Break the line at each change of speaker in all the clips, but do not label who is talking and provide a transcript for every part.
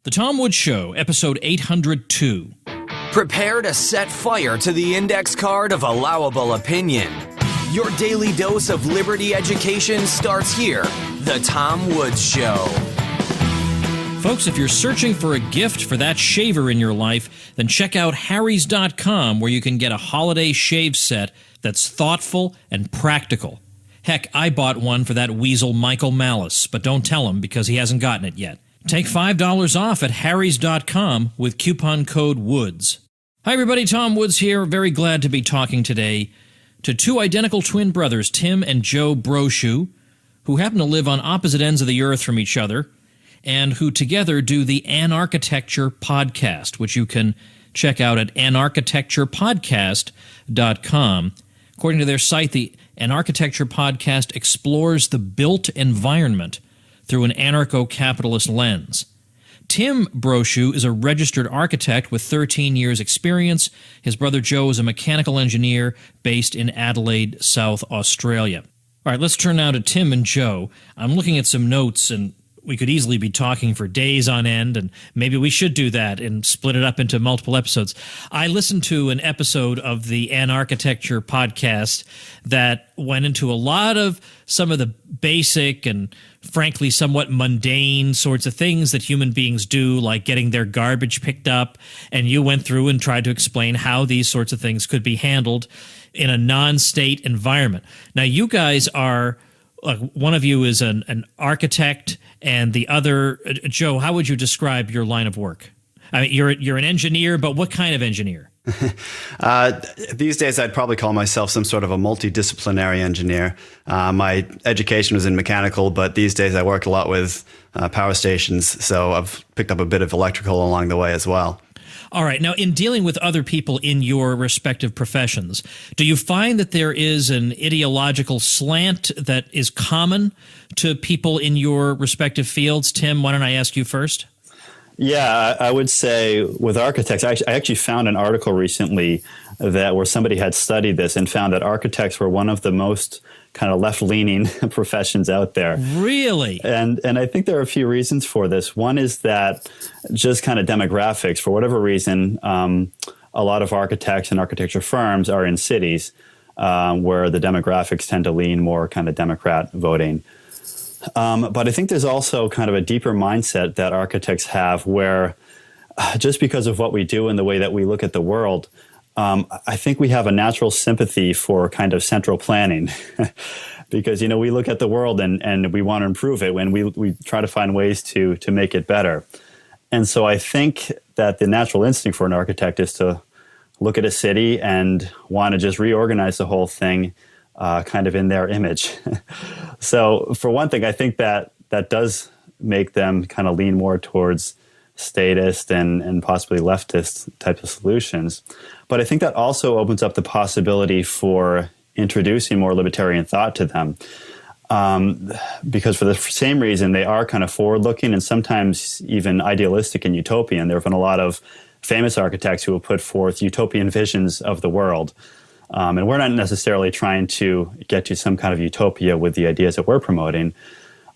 The Tom Woods Show, episode 802.
Prepare to set fire to the index card of allowable opinion. Your daily dose of liberty education starts here. The Tom Woods Show.
Folks, if you're searching for a gift for that shaver in your life, then check out harrys.com, where you can get a holiday shave set that's thoughtful and practical. Heck, I bought one for that weasel Michael Malice, but don't tell him because he hasn't gotten it yet. Take $5 off at harrys.com with coupon code WOODS. Hi everybody, Tom Woods here. Very glad to be talking today to two identical twin brothers, Tim and Joe Brochu, who happen to live on opposite ends of the earth from each other, and who together do the Anarchitecture podcast, which you can check out at anarchitecturepodcast.com. According to their site, the Anarchitecture podcast explores the built environment through an anarcho-capitalist lens. Tim Brochu is a registered architect with 13 years' experience. His brother Joe is a mechanical engineer based in Adelaide, South Australia. All right, let's turn now to Tim and Joe. I'm looking at some notes, and we could easily be talking for days on end, and maybe we should do that and split it up into multiple episodes. I listened to an episode of the Anarchitecture podcast that went into a lot of some of the basic and frankly somewhat mundane sorts of things that human beings do, like getting their garbage picked up, and you went through and tried to explain how these sorts of things could be handled in a non-state environment. Now, you guys are, one of you is an architect, and the other, Joe, how would you describe your line of work? I mean, you're an engineer, but what kind of engineer?
These days, I'd probably call myself some sort of a multidisciplinary engineer. My education was in mechanical, but these days I work a lot with power stations, so I've picked up a bit of electrical along the way as well.
All right. Now, in dealing with other people in your respective professions, do you find that there is an ideological slant that is common to people in your respective fields? Tim, why don't I ask you first?
Yeah, I would say with architects, I actually found an article recently where somebody had studied this and found that architects were one of the most kind of left-leaning professions out there.
Really?
And I think there are a few reasons for this. One is that just kind of demographics. For whatever reason, a lot of architects and architecture firms are in cities where the demographics tend to lean more kind of Democrat voting. But I think there's also kind of a deeper mindset that architects have where just because of what we do and the way that we look at the world, I think we have a natural sympathy for kind of central planning because, you know, we look at the world and we want to improve it when we try to find ways to make it better. And so I think that the natural instinct for an architect is to look at a city and want to just reorganize the whole thing kind of in their image. So for one thing, I think that does make them kind of lean more towards statist and possibly leftist type of solutions. But I think that also opens up the possibility for introducing more libertarian thought to them. Because for the same reason, they are kind of forward-looking and sometimes even idealistic and utopian. There have been a lot of famous architects who have put forth utopian visions of the world. And we're not necessarily trying to get to some kind of utopia with the ideas that we're promoting.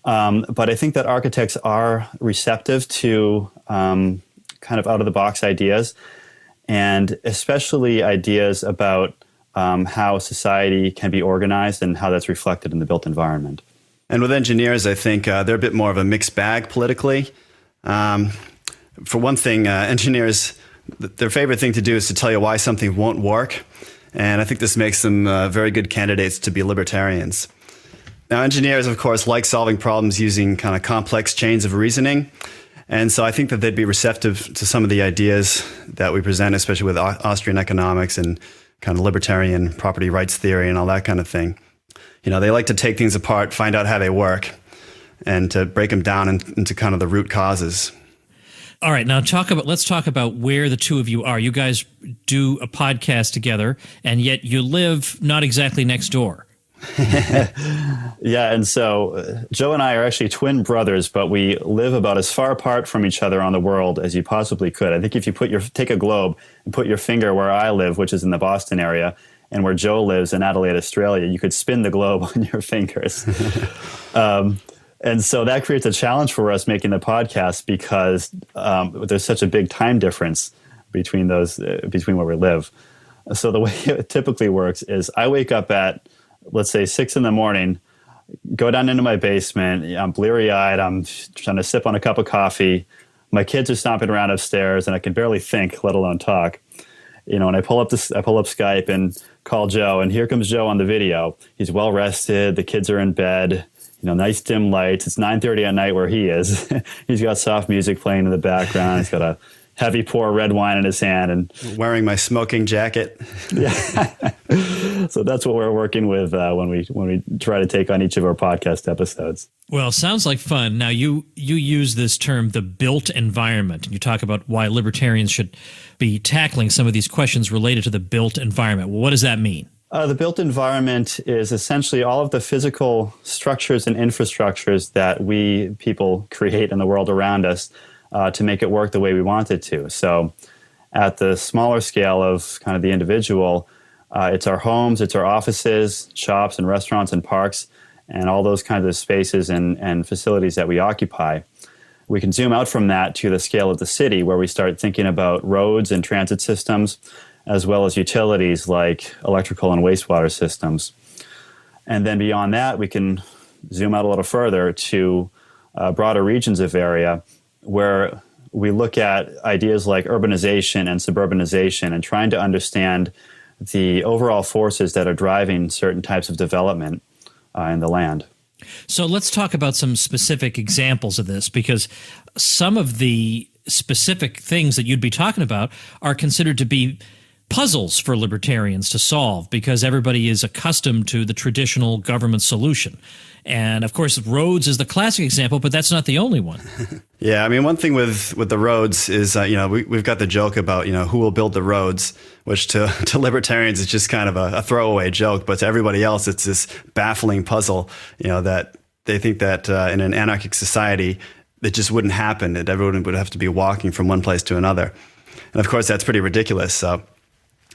But I think that architects are receptive to kind of out-of-the-box ideas, and especially ideas about how society can be organized and how that's reflected in the built environment.
And with engineers, I think they're a bit more of a mixed bag politically. For one thing, engineers, their favorite thing to do is to tell you why something won't work. And I think this makes them very good candidates to be libertarians. Now, engineers, of course, like solving problems using kind of complex chains of reasoning. And so I think that they'd be receptive to some of the ideas that we present, especially with Austrian economics and kind of libertarian property rights theory and all that kind of thing. You know, they like to take things apart, find out how they work, and to break them down into kind of the root causes.
All right, now let's talk about where the two of you are. You guys do a podcast together, and yet you live not exactly next door.
Yeah, and so Joe and I are actually twin brothers, but we live about as far apart from each other on the world as you possibly could. I think if you take a globe and put your finger where I live, which is in the Boston area, and where Joe lives in Adelaide, Australia, you could spin the globe on your fingers. And so that creates a challenge for us making the podcast because there's such a big time difference between between where we live. So the way it typically works is I wake up at, let's say, 6 a.m, go down into my basement. I'm bleary-eyed. I'm trying to sip on a cup of coffee. My kids are stomping around upstairs, and I can barely think, let alone talk. And I pull up Skype and call Joe, and here comes Joe on the video. He's well rested. The kids are in bed. Nice dim lights. It's 9:30 at night where he is. He's got soft music playing in the background. He's got a heavy pour red wine in his hand and
wearing my smoking jacket.
Yeah. So that's what we're working with when we try to take on each of our podcast episodes.
Well, sounds like fun. Now, you use this term, the built environment, and you talk about why libertarians should be tackling some of these questions related to the built environment. Well, what does that mean?
The built environment is essentially all of the physical structures and infrastructures that we people create in the world around us to make it work the way we want it to. So at the smaller scale of kind of the individual, it's our homes, it's our offices, shops and restaurants and parks, and all those kinds of spaces and facilities that we occupy. We can zoom out from that to the scale of the city, where we start thinking about roads and transit systems, as well as utilities like electrical and wastewater systems. And then beyond that, we can zoom out a little further to broader regions of area, where we look at ideas like urbanization and suburbanization and trying to understand the overall forces that are driving certain types of development in the land.
So let's talk about some specific examples of this, because some of the specific things that you'd be talking about are considered to be puzzles for libertarians to solve, because everybody is accustomed to the traditional government solution. And of course, roads is the classic example, but that's not the only one.
Yeah, I mean, one thing with the roads is, we've got the joke about, who will build the roads, which to libertarians is just kind of a throwaway joke. But to everybody else, it's this baffling puzzle, that they think that in an anarchic society, it just wouldn't happen, that everyone would have to be walking from one place to another. And of course, that's pretty ridiculous. So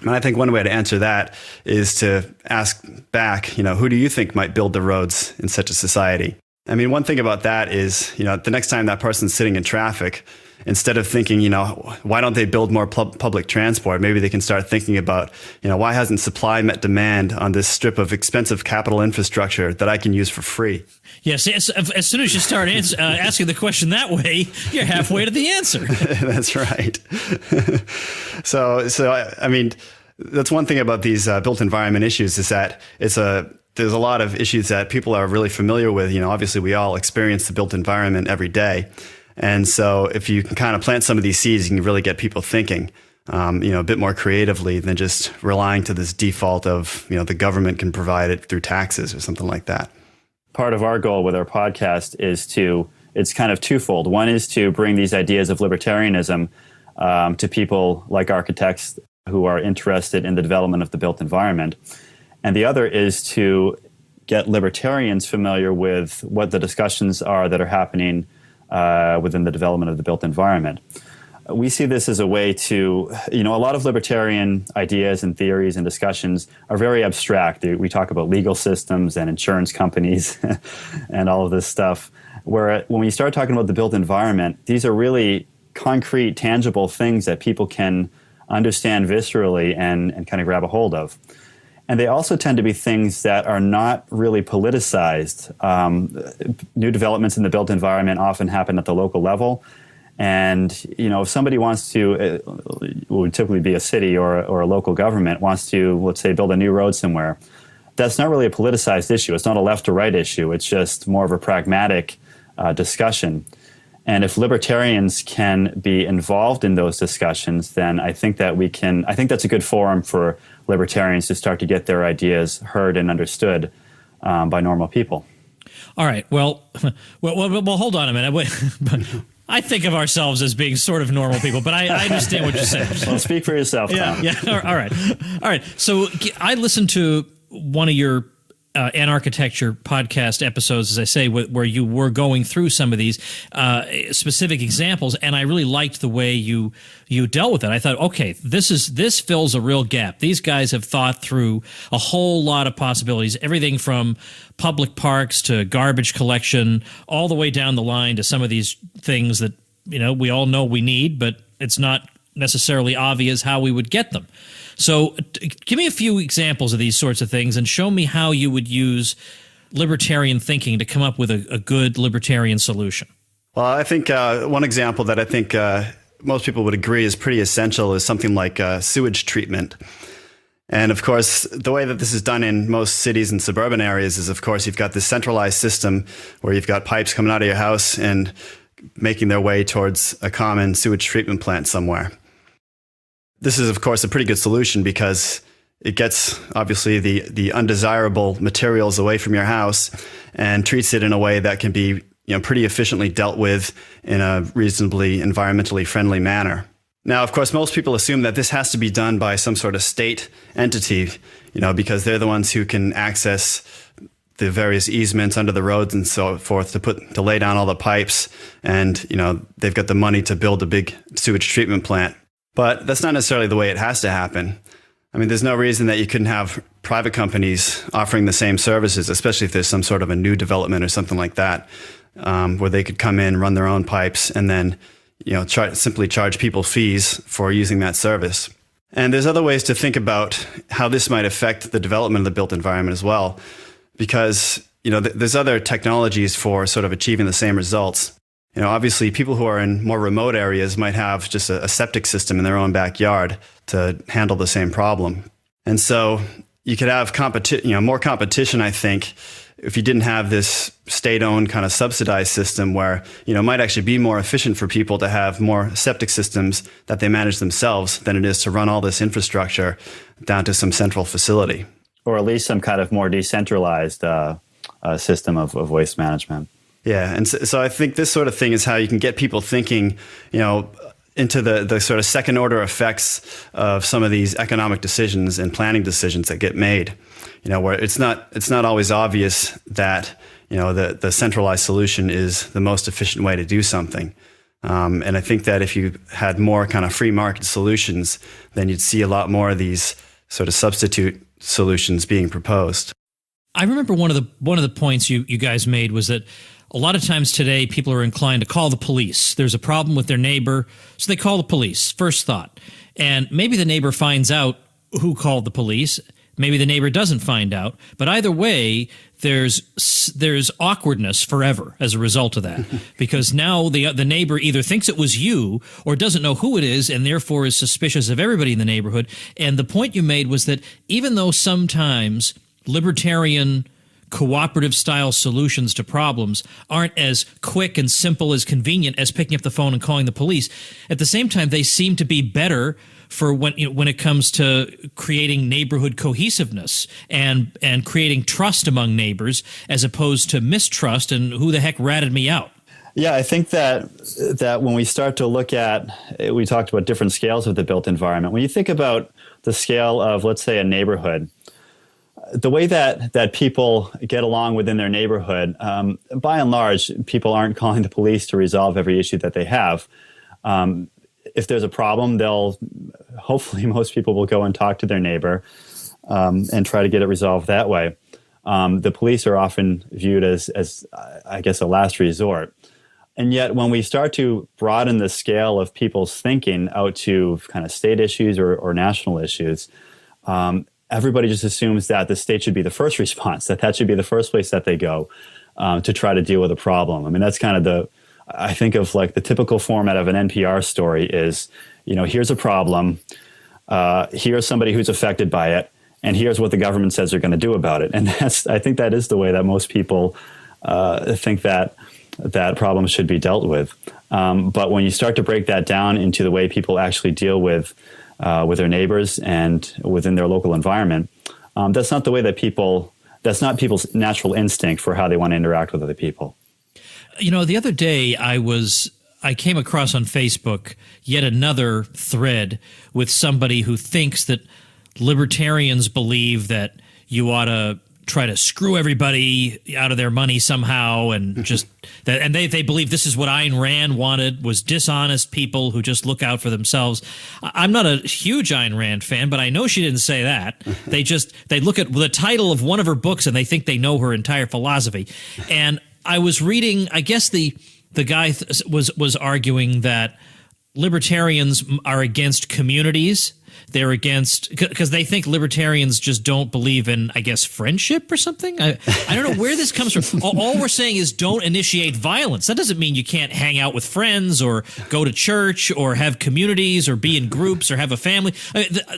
and I think one way to answer that is to ask back, who do you think might build the roads in such a society? I mean, one thing about that is, the next time that person's sitting in traffic, instead of thinking, why don't they build more public transport? Maybe they can start thinking about, why hasn't supply met demand on this strip of expensive capital infrastructure that I can use for free?
Yes, as soon as you start asking the question that way, you're halfway to the answer.
That's right. So I mean, that's one thing about these built environment issues is that there's a lot of issues that people are really familiar with. Obviously we all experience the built environment every day. And so if you can kind of plant some of these seeds, you can really get people thinking, a bit more creatively than just relying to this default of, the government can provide it through taxes or something like that.
Part of our goal with our podcast is it's kind of twofold. One is to bring these ideas of libertarianism to people like architects who are interested in the development of the built environment. And the other is to get libertarians familiar with what the discussions are that are happening within the development of the built environment. We see this as a way to, a lot of libertarian ideas and theories and discussions are very abstract. We talk about legal systems and insurance companies and all of this stuff, where when we start talking about the built environment, these are really concrete, tangible things that people can understand viscerally and kind of grab a hold of. And they also tend to be things that are not really politicized. New developments in the built environment often happen at the local level. And, if somebody wants to, it would typically be a city or a local government, wants to, let's say, build a new road somewhere, that's not really a politicized issue. It's not a left or right issue. It's just more of a pragmatic discussion. And if libertarians can be involved in those discussions, then I think that's a good forum for libertarians to start to get their ideas heard and understood by normal people.
All right. Well, hold on a minute. I think of ourselves as being sort of normal people, but I understand what you're saying.
Well, speak for yourself, Tom.
Yeah. All right. So I listened to one of your Anarchitecture podcast episodes, as I say, where you were going through some of these specific examples, and I really liked the way you dealt with it. I thought, okay, this fills a real gap. These guys have thought through a whole lot of possibilities, everything from public parks to garbage collection, all the way down the line to some of these things that we all know we need, but it's not necessarily obvious how we would get them. So give me a few examples of these sorts of things and show me how you would use libertarian thinking to come up with a good libertarian solution.
Well, I think one example that I think most people would agree is pretty essential is something like sewage treatment. And of course, the way that this is done in most cities and suburban areas is, of course, you've got this centralized system where you've got pipes coming out of your house and making their way towards a common sewage treatment plant somewhere. This is, of course, a pretty good solution because it gets, obviously, the undesirable materials away from your house and treats it in a way that can be pretty efficiently dealt with in a reasonably environmentally friendly manner. Now, of course, most people assume that this has to be done by some sort of state entity, because they're the ones who can access the various easements under the roads and so forth to lay down all the pipes, and they've got the money to build a big sewage treatment plant. But that's not necessarily the way it has to happen. I mean, there's no reason that you couldn't have private companies offering the same services, especially if there's some sort of a new development or something like that, where they could come in, run their own pipes, and then simply charge people fees for using that service. And there's other ways to think about how this might affect the development of the built environment as well, because there's other technologies for sort of achieving the same results. Obviously, people who are in more remote areas might have just a septic system in their own backyard to handle the same problem. And so you could have more competition, I think, if you didn't have this state-owned kind of subsidized system where, it might actually be more efficient for people to have more septic systems that they manage themselves than it is to run all this infrastructure down to some central facility.
Or at least some kind of more decentralized system of waste management.
Yeah, and so I think this sort of thing is how you can get people thinking, into the sort of second order effects of some of these economic decisions and planning decisions that get made. Where it's not always obvious that the centralized solution is the most efficient way to do something. And I think that if you had more kind of free market solutions, then you'd see a lot more of these sort of substitute solutions being proposed.
I remember one of the points you guys made was that a lot of times today, people are inclined to call the police. There's a problem with their neighbor, so they call the police, first thought. And maybe the neighbor finds out who called the police. Maybe the neighbor doesn't find out. But either way, there's awkwardness forever as a result of that. Because now the neighbor either thinks it was you or doesn't know who it is and therefore is suspicious of everybody in the neighborhood. And the point you made was that even though sometimes libertarian cooperative style solutions to problems aren't as quick and simple as convenient as picking up the phone and calling the police, at the same time they seem to be better for when it comes to creating neighborhood cohesiveness and creating trust among neighbors as opposed to mistrust and who the heck ratted me out.
Yeah, I think that when we start to look at, we talked about different scales of the built environment. When you think about the scale of, let's say, a neighborhood, the way that people get along within their neighborhood, by and large, people aren't calling the police to resolve every issue that they have. If there's a problem, hopefully most people will go and talk to their neighbor and try to get it resolved that way. The police are often viewed as I guess, a last resort. And yet when we start to broaden the scale of people's thinking out to kind of state issues or national issues, everybody just assumes that the state should be the first response, that should be the first place that they go to try to deal with a problem. I mean, that's kind of I think of like the typical format of an NPR story is, here's a problem, here's somebody who's affected by it, and here's what the government says they're going to do about it. And I think that is the way that most people think that problem should be dealt with. But when you start to break that down into the way people actually deal with their neighbors and within their local environment, that's not the way that's not people's natural instinct for how they want to interact with other people.
The other day I came across on Facebook yet another thread with somebody who thinks that libertarians believe that you ought to try to screw everybody out of their money somehow, and just that, and they believe this is what Ayn Rand wanted, was dishonest people who just look out for themselves. I'm not a huge Ayn Rand fan, but I know she didn't say that. They look at the title of one of her books and they think they know her entire philosophy. And I was reading, I guess the guy was arguing that libertarians are against communities. They're against, because they think libertarians just don't believe in, I guess, friendship or something. I don't know where this comes from. All we're saying is don't initiate violence. That doesn't mean you can't hang out with friends or go to church or have communities or be in groups or have a family.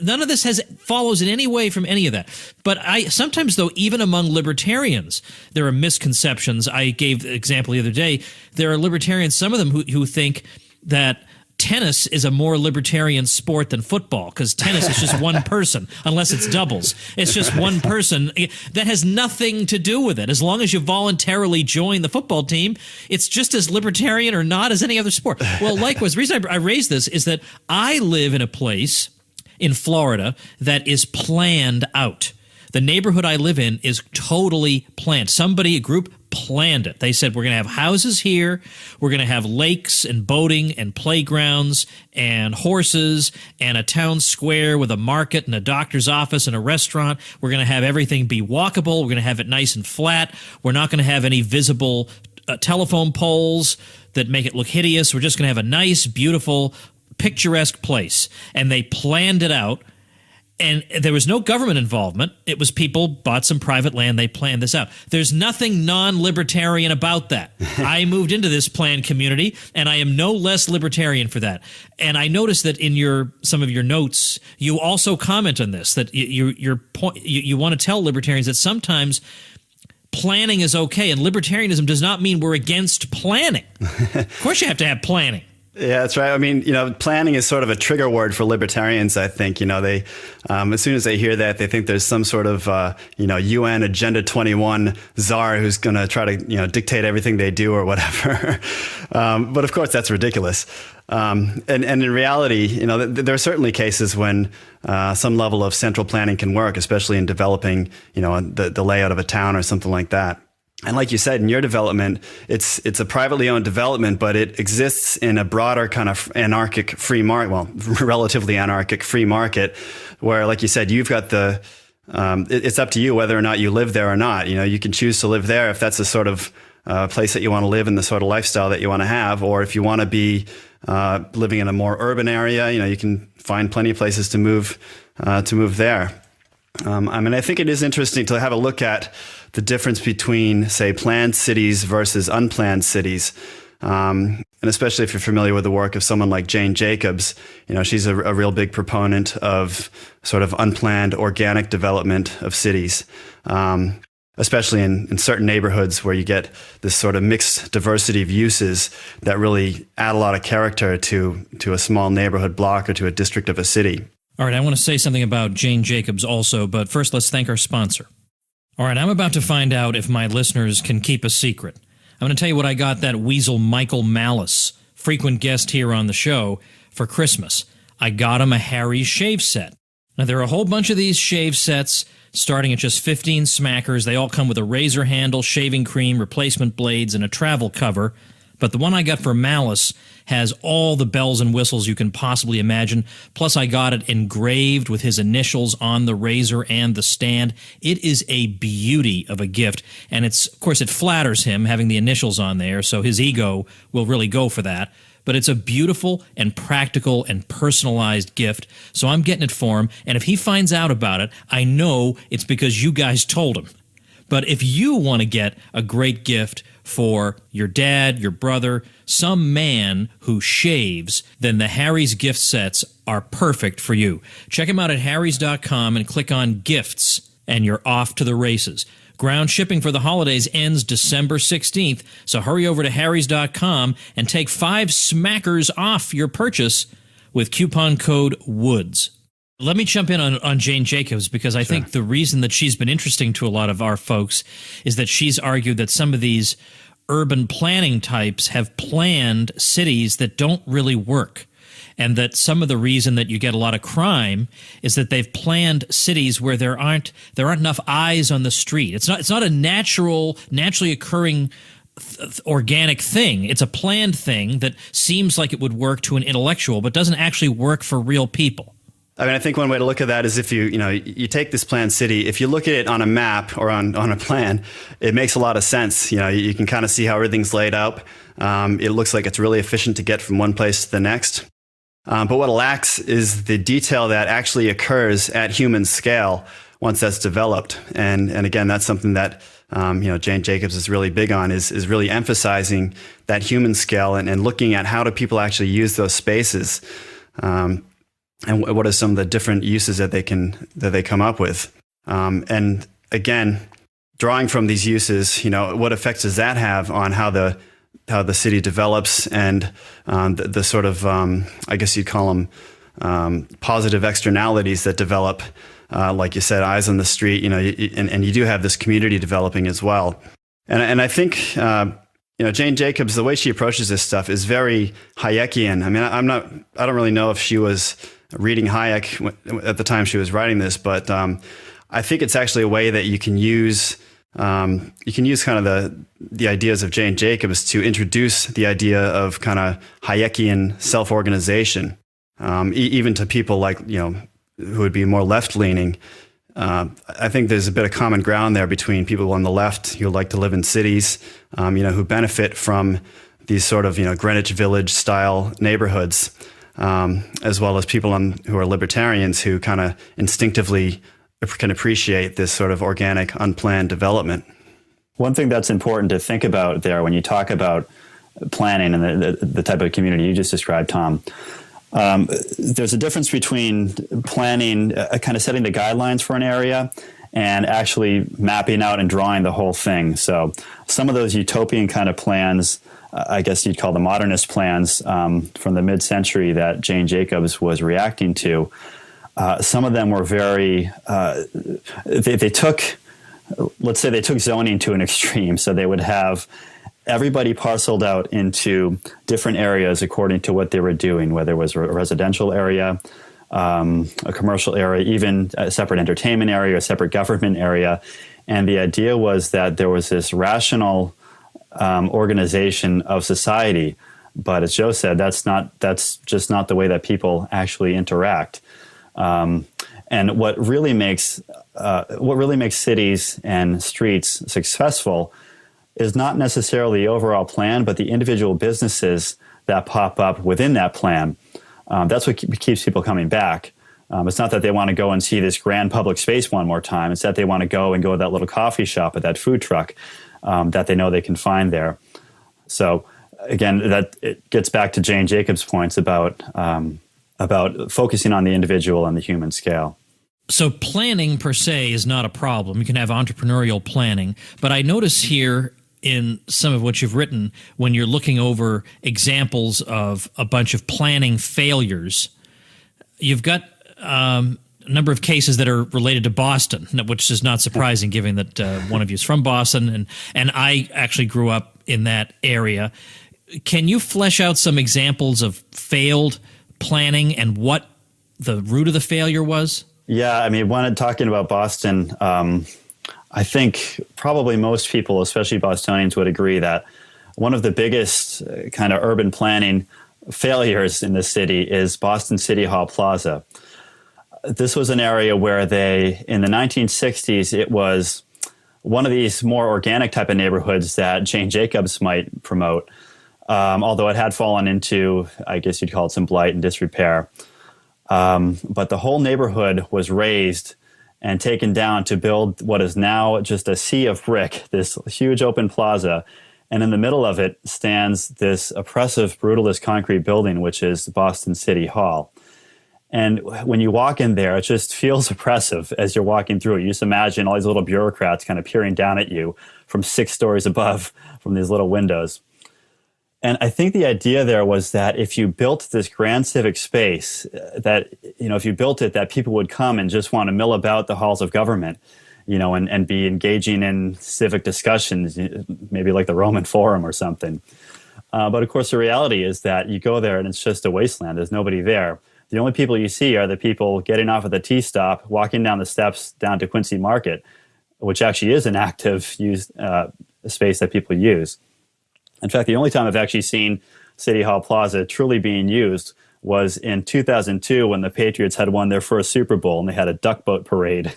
None of this follows in any way from any of that. But sometimes, though, even among libertarians, there are misconceptions. I gave the example the other day. There are libertarians, some of them who think that tennis is a more libertarian sport than football, because tennis is just one person, unless it's doubles. It's just one person. That has nothing to do with it. As long as you voluntarily join the football team, it's just as libertarian or not as any other sport. Well, likewise, the reason I raise this is that I live in a place in Florida that is planned out. The neighborhood I live in is totally planned. A group planned it. They said, we're going to have houses here. We're going to have lakes and boating and playgrounds and horses and a town square with a market and a doctor's office and a restaurant. We're going to have everything be walkable. We're going to have it nice and flat. We're not going to have any visible telephone poles that make it look hideous. We're just going to have a nice, beautiful, picturesque place. And they planned it out. And there was no government involvement. It was people bought some private land. They planned this out. There's nothing non-libertarian about that. I moved into this planned community, and I am no less libertarian for that. And I noticed that in some of your notes, you also comment on this, that you want to tell libertarians that sometimes planning is okay, and libertarianism does not mean we're against planning. Of course you have to have planning.
Yeah, that's right. I mean, planning is sort of a trigger word for libertarians, I think. They, as soon as they hear that, they think there's some sort of, UN Agenda 21 czar who's going to try to, dictate everything they do or whatever. But of course, that's ridiculous. And in reality, there are certainly cases when some level of central planning can work, especially in developing, the layout of a town or something like that. And like you said, in your development, it's a privately owned development, but it exists in a broader kind of anarchic free market, well, relatively anarchic free market, where, like you said, you've got it's up to you whether or not you live there or not. You can choose to live there if that's the sort of place that you want to live and the sort of lifestyle that you want to have, or if you want to be living in a more urban area, you can find plenty of places to move there. I think it is interesting to have a look at the difference between, say, planned cities versus unplanned cities. And especially if you're familiar with the work of someone like Jane Jacobs, she's a real big proponent of sort of unplanned organic development of cities, especially in certain neighborhoods where you get this sort of mixed diversity of uses that really add a lot of character to a small neighborhood block or to a district of a city.
All right, I want to say something about Jane Jacobs also, but first let's thank our sponsor. All right, I'm about to find out if my listeners can keep a secret. I'm going to tell you what I got that weasel Michael Malice, frequent guest here on the show, for Christmas. I got him a Harry's shave set. Now, there are a whole bunch of these shave sets starting at just 15 smackers. They all come with a razor handle, shaving cream, replacement blades, and a travel cover. But the one I got for Malice has all the bells and whistles you can possibly imagine. Plus, I got it engraved with his initials on the razor and the stand. It is a beauty of a gift. And of course, it flatters him having the initials on there, so his ego will really go for that. But it's a beautiful and practical and personalized gift. So I'm getting it for him. And if he finds out about it, I know it's because you guys told him. But if you want to get a great gift for your dad, your brother, some man who shaves, then the Harry's gift sets are perfect for you. Check them out at harrys.com and click on gifts, and you're off to the races. Ground shipping for the holidays ends December 16th, so hurry over to harrys.com and take 5 smackers off your purchase with coupon code WOODS. Let me jump in on Jane Jacobs, because I think the reason that she's been interesting to a lot of our folks is that she's argued that some of these urban planning types have planned cities that don't really work. and that some of the reason that you get a lot of crime is that they've planned cities where there aren't enough eyes on the street. It's not a naturally occurring organic thing. It's a planned thing that seems like it would work to an intellectual, but doesn't actually work for real people.
I mean, I think one way to look at that is if you take this planned city, if you look at it on a map or on a plan, it makes a lot of sense. You can kind of see how everything's laid out. It looks like it's really efficient to get from one place to the next. But what it lacks is the detail that actually occurs at human scale once that's developed. And again, that's something that Jane Jacobs is really big on, is really emphasizing that human scale and looking at how do people actually use those spaces. And what are some of the different uses that they come up with? And again, drawing from these uses, what effects does that have on how the city develops and the sort of I guess you'd call them positive externalities that develop, like you said, eyes on the street. And you do have this community developing as well. And I think Jane Jacobs, the way she approaches this stuff is very Hayekian. I mean, I don't really know if she was reading Hayek at the time she was writing this, but I think it's actually a way that you can use kind of the ideas of Jane Jacobs to introduce the idea of kind of Hayekian self-organization, even to people like who would be more left-leaning. I think there's a bit of common ground there between people on the left who like to live in cities, who benefit from these sort of Greenwich Village style neighborhoods. As well as people who are libertarians who kind of instinctively can appreciate this sort of organic, unplanned development.
One thing that's important to think about there when you talk about planning and the type of community you just described, Tom, there's a difference between planning, kind of setting the guidelines for an area, and actually mapping out and drawing the whole thing. So some of those utopian kind of plans, I guess you'd call the modernist plans from the mid-century that Jane Jacobs was reacting to. Some of them were very, they took zoning to an extreme. So they would have everybody parceled out into different areas according to what they were doing, whether it was a residential area, a commercial area, even a separate entertainment area, a separate government area. And the idea was that there was this rational organization of society, but as Joe said, that's just not the way that people actually interact. And what really makes cities and streets successful is not necessarily the overall plan, but the individual businesses that pop up within that plan. That's what keeps people coming back. It's not that they want to go and see this grand public space one more time. It's that they want to go to that little coffee shop at that food truck that they know they can find there. So again, that it gets back to Jane Jacobs' points about focusing on the individual and the human scale.
So planning per se is not a problem. You can have entrepreneurial planning. But I notice here in some of what you've written, when you're looking over examples of a bunch of planning failures, you've got a number of cases that are related to Boston, which is not surprising given that one of you is from Boston, and I actually grew up in that area. Can you flesh out some examples of failed planning and what the root of the failure was?
Yeah, I mean, talking about Boston, I think probably most people, especially Bostonians, would agree that one of the biggest kind of urban planning failures in the city is Boston City Hall Plaza. This was an area where in the 1960s, it was one of these more organic type of neighborhoods that Jane Jacobs might promote, although it had fallen into, I guess you'd call it, some blight and disrepair. But the whole neighborhood was razed and taken down to build what is now just a sea of brick, this huge open plaza. And in the middle of it stands this oppressive, brutalist concrete building, which is Boston City Hall. And when you walk in there, it just feels oppressive as you're walking through it. You just imagine all these little bureaucrats kind of peering down at you from 6 stories above from these little windows. And I think the idea there was that if you built this grand civic space, that, if you built it, that people would come and just want to mill about the halls of government, and be engaging in civic discussions, maybe like the Roman Forum or something. But of course, the reality is that you go there and it's just a wasteland. There's nobody there. The only people you see are the people getting off at the T-stop, walking down the steps down to Quincy Market, which actually is an active used space that people use. In fact, the only time I've actually seen City Hall Plaza truly being used was in 2002 when the Patriots had won their first Super Bowl and they had a duck boat parade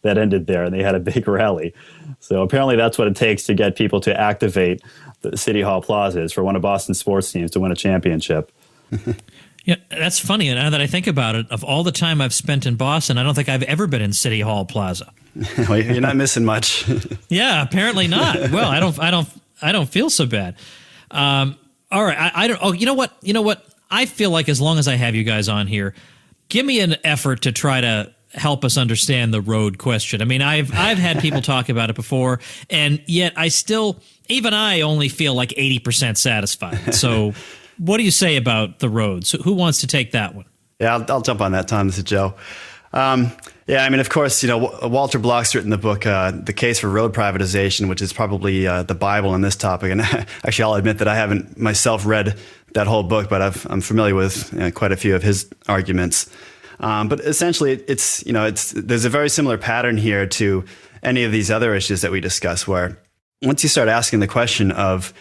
that ended there, and they had a big rally. So apparently that's what it takes to get people to activate the City Hall Plaza, is for one of Boston's sports teams to win a championship.
Yeah, that's funny. And now that I think about it, of all the time I've spent in Boston, I don't think I've ever been in City Hall Plaza.
Well, you're not missing much.
Yeah, apparently not. Well, I don't feel so bad. All right, I don't. Oh, you know what? I feel like as long as I have you guys on here, give me an effort to try to help us understand the road question. I mean, I've had people talk about it before, and yet even I only feel like 80% satisfied. So what do you say about the roads? Who wants to take that one?
Yeah, I'll jump on that, Tom. This is Joe. Yeah, I mean, of course, Walter Block's written the book, The Case for Road Privatization, which is probably the Bible on this topic. And actually, I'll admit that I haven't myself read that whole book, but I'm familiar with quite a few of his arguments. But essentially, there's a very similar pattern here to any of these other issues that we discuss, where once you start asking the question of,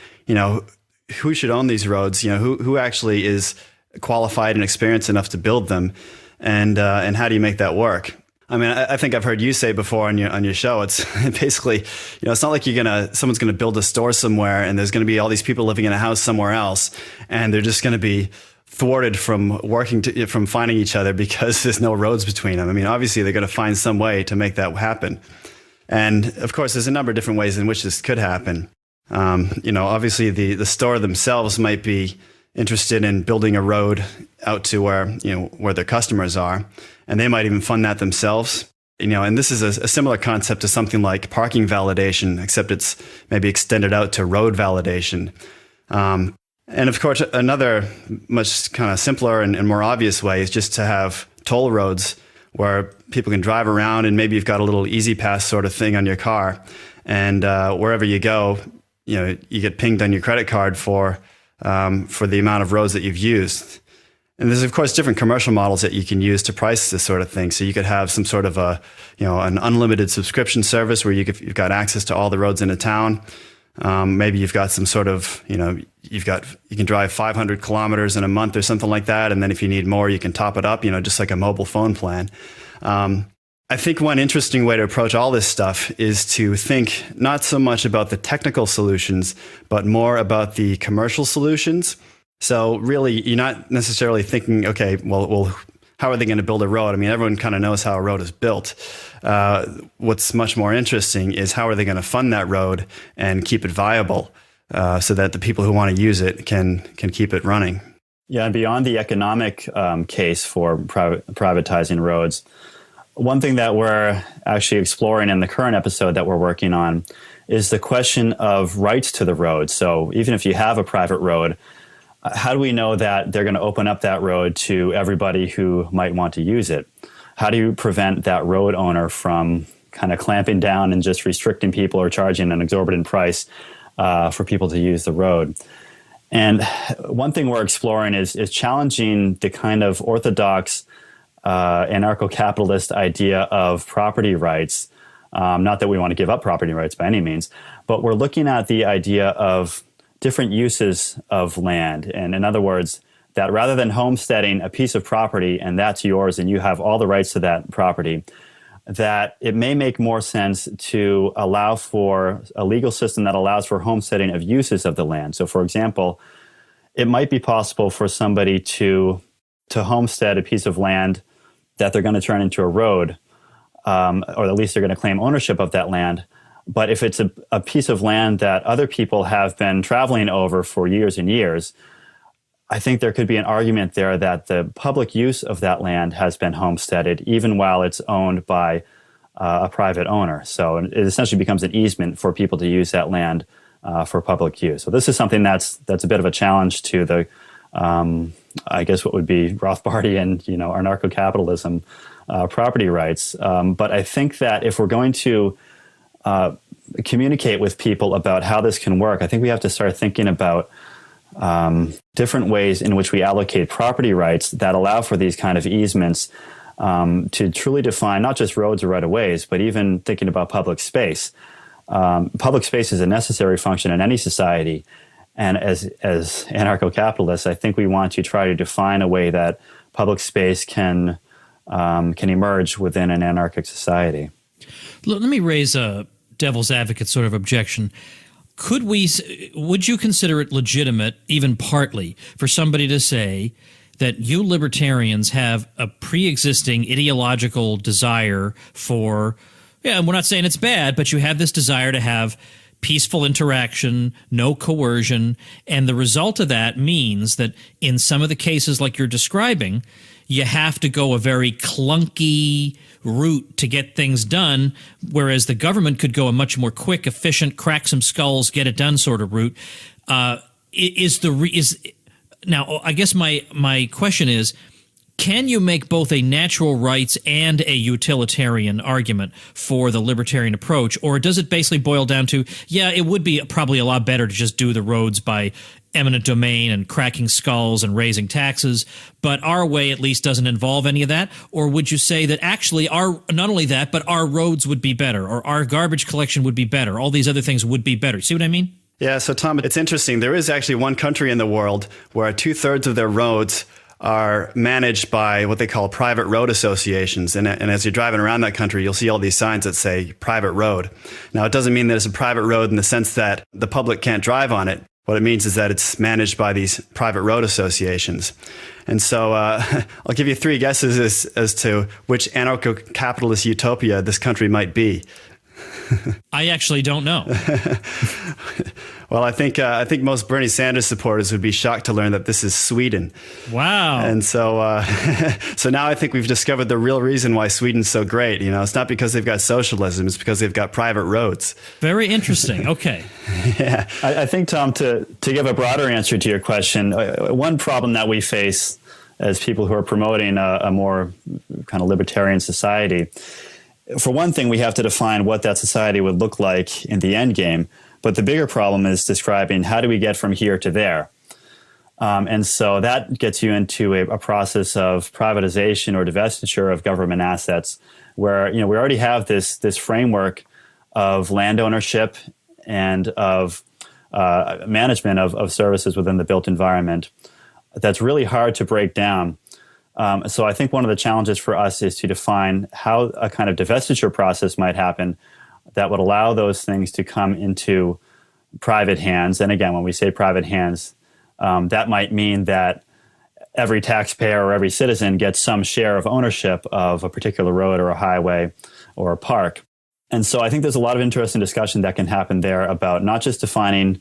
who should own these roads, who actually is qualified and experienced enough to build them, and how do you make that work? I mean, I think I've heard you say before on your show, it's basically, it's not like someone's going to build a store somewhere and there's going to be all these people living in a house somewhere else, and they're just going to be thwarted from from finding each other because there's no roads between them. I mean, obviously they're going to find some way to make that happen. And of course, there's a number of different ways in which this could happen. Obviously the store themselves might be interested in building a road out to where their customers are, and they might even fund that themselves. And this is a similar concept to something like parking validation, except it's maybe extended out to road validation. And of course, another much kind of simpler and more obvious way is just to have toll roads where people can drive around, and maybe you've got a little easy pass sort of thing on your car, and wherever you go, you get pinged on your credit card for the amount of roads that you've used. And there's, of course, different commercial models that you can use to price this sort of thing. So you could have some sort of an unlimited subscription service where you've got access to all the roads in a town. Maybe you've got some sort of, you can drive 500 kilometers in a month or something like that. And then if you need more, you can top it up, just like a mobile phone plan. I think one interesting way to approach all this stuff is to think not so much about the technical solutions, but more about the commercial solutions. So really, you're not necessarily thinking, okay, well, how are they going to build a road? I mean, everyone kind of knows how a road is built. What's much more interesting is how are they going to fund that road and keep it viable so that the people who want to use it can keep it running.
Yeah, and beyond the economic case for privatizing roads, one thing that we're actually exploring in the current episode that we're working on is the question of rights to the road. So even if you have a private road, how do we know that they're going to open up that road to everybody who might want to use it? How do you prevent that road owner from kind of clamping down and just restricting people or charging an exorbitant price for people to use the road? And one thing we're exploring is challenging the kind of orthodox anarcho-capitalist idea of property rights. Not that we want to give up property rights by any means, but we're looking at the idea of different uses of land. And in other words, that rather than homesteading a piece of property and that's yours and you have all the rights to that property, that it may make more sense to allow for a legal system that allows for homesteading of uses of the land. So for example, it might be possible for somebody to homestead a piece of land that they're going to turn into a road, or at least they're going to claim ownership of that land. But if it's a piece of land that other people have been traveling over for years and years, I think there could be an argument there that the public use of that land has been homesteaded, even while it's owned by a private owner. So it essentially becomes an easement for people to use that land for public use. So this is something that's a bit of a challenge to the, I guess what would be Rothbardian, anarcho-capitalism property rights. But I think that if we're going to communicate with people about how this can work, I think we have to start thinking about different ways in which we allocate property rights that allow for these kind of easements to truly define not just roads or right-of-ways, but even thinking about public space. Public space is a necessary function in any society. And as anarcho-capitalists, I think we want to try to define a way that public space can emerge within an anarchic society.
Let me raise a devil's advocate sort of objection. Would you consider it legitimate, even partly, for somebody to say that you libertarians have a pre-existing ideological desire for, yeah, we're not saying it's bad, but you have this desire to have peaceful interaction, no coercion, and the result of that means that in some of the cases like you're describing, you have to go a very clunky route to get things done, whereas the government could go a much more quick, efficient, crack some skulls, get it done sort of route. Now, I guess my question is, can you make both a natural rights and a utilitarian argument for the libertarian approach, or does it basically boil down to, yeah, it would be probably a lot better to just do the roads by eminent domain and cracking skulls and raising taxes, but our way at least doesn't involve any of that? Or would you say that actually not only that, but our roads would be better, or our garbage collection would be better, all these other things would be better? See what I mean?
Yeah, so Tom, it's interesting. There is actually one country in the world where 2/3 of their roads are managed by what they call private road associations. And as you're driving around that country, you'll see all these signs that say private road. Now, it doesn't mean that it's a private road in the sense that the public can't drive on it. What it means is that it's managed by these private road associations. And so I'll give you 3 guesses as to which anarcho-capitalist utopia this country might be.
I actually don't know.
Well, I think most Bernie Sanders supporters would be shocked to learn that this is Sweden.
Wow!
And so, so now I think we've discovered the real reason why Sweden's so great. You know, it's not because they've got socialism; it's because they've got private roads.
Very interesting. Okay.
Yeah, I think, Tom, to give a broader answer to your question, one problem that we face as people who are promoting a more kind of libertarian society. For one thing, we have to define what that society would look like in the end game. But the bigger problem is describing how do we get from here to there. And so that gets you into a process of privatization or divestiture of government assets, where we already have this framework of land ownership and of management of services within the built environment that's really hard to break down. So I think one of the challenges for us is to define how a kind of divestiture process might happen that would allow those things to come into private hands. And again, when we say private hands, that might mean that every taxpayer or every citizen gets some share of ownership of a particular road or a highway or a park. And so I think there's a lot of interesting discussion that can happen there about not just defining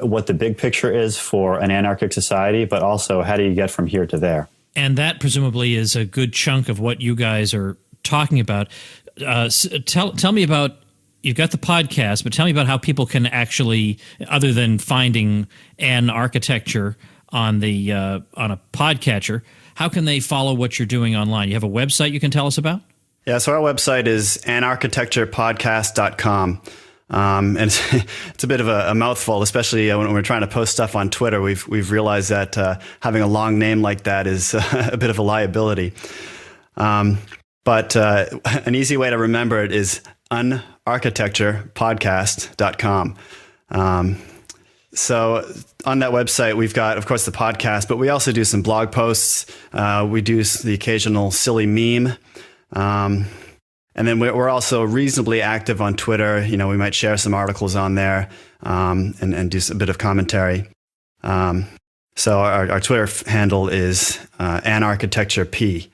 what the big picture is for an anarchic society, but also how do you get from here to there.
And that presumably is a good chunk of what you guys are talking about. Tell me about, you've got the podcast, but tell me about how people can actually, other than finding an architecture on a podcatcher, how can they follow what you're doing online? You have a website you can tell us about?
Yeah, so our website is anarchitecturepodcast.com. And it's a bit of a mouthful, especially when we're trying to post stuff on Twitter. We've realized that having a long name like that is a bit of a liability. But an easy way to remember it is unarchitecturepodcast.com. So on that website, we've got, of course, the podcast, but we also do some blog posts. We do the occasional silly meme. And then we're also reasonably active on Twitter. You know, we might share some articles on there and do a bit of commentary. So our Twitter handle is anarchitecturep.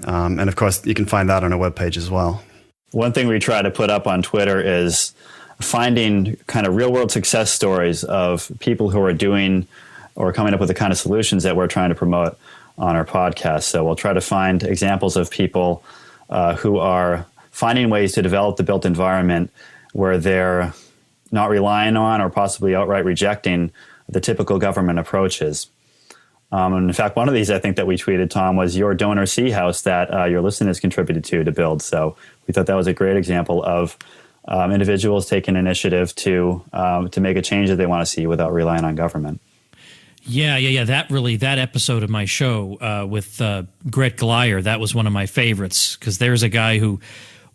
And of course, you can find that on our webpage as well.
One thing we try to put up on Twitter is finding kind of real world success stories of people who are doing or coming up with the kind of solutions that we're trying to promote on our podcast. So we'll try to find examples of people who are finding ways to develop the built environment where they're not relying on or possibly outright rejecting the typical government approaches. And in fact, one of these I think that we tweeted, Tom, was your donor C house that your listeners contributed to build. So we thought that was a great example of individuals taking initiative to make a change that they want to see without relying on government.
Yeah. That episode of my show with Gret Glyer, that was one of my favorites, because there's a guy who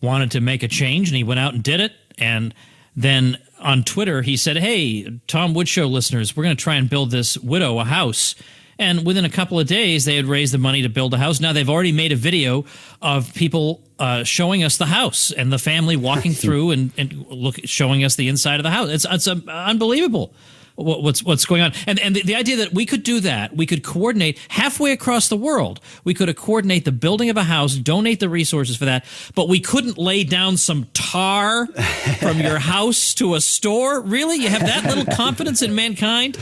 wanted to make a change and he went out and did it. And then on Twitter, he said, "Hey, Tom Woods Show listeners, we're going to try and build this widow a house." And within a couple of days, they had raised the money to build a house. Now they've already made a video of people showing us the house and the family walking through and showing us the inside of the house. It's unbelievable what's going on. And the idea that we could do that, we could coordinate halfway across the world. We could coordinate the building of a house, donate the resources for that, but we couldn't lay down some tar from your house to a store? Really? You have that little confidence in mankind?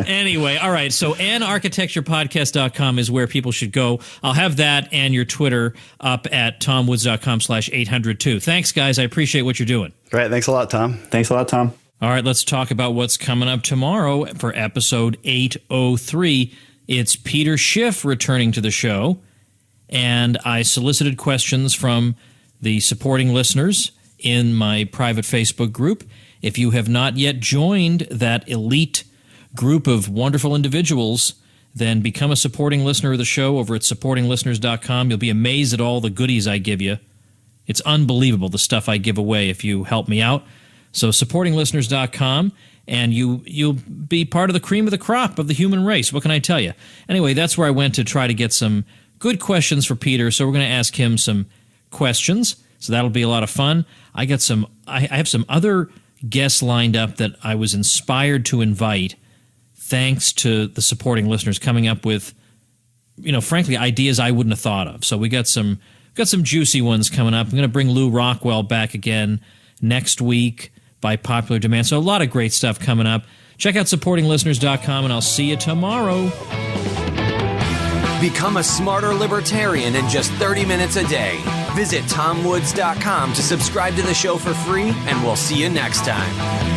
Anyway, all right. So anarchitecturepodcast.com is where people should go. I'll have that and your Twitter up at tomwoods.com/802. Thanks, guys. I appreciate what you're doing.
Great. Thanks a lot, Tom.
Thanks a lot, Tom.
All right, let's talk about what's coming up tomorrow for episode 803. It's Peter Schiff returning to the show, and I solicited questions from the supporting listeners in my private Facebook group. If you have not yet joined that elite group of wonderful individuals, then become a supporting listener of the show over at supportinglisteners.com. You'll be amazed at all the goodies I give you. It's unbelievable, the stuff I give away if you help me out. So supportinglisteners.com, and you'll be part of the cream of the crop of the human race. What can I tell you? Anyway, that's where I went to try to get some good questions for Peter, so we're going to ask him some questions. So that'll be a lot of fun. I have some other guests lined up that I was inspired to invite thanks to the supporting listeners coming up with, frankly, ideas I wouldn't have thought of. So we got some juicy ones coming up. I'm going to bring Lou Rockwell back again next week by popular demand. So a lot of great stuff coming up. Check out supportinglisteners.com, and I'll see you tomorrow.
Become a smarter libertarian in just 30 minutes a day. Visit tomwoods.com to subscribe to the show for free, and we'll see you next time.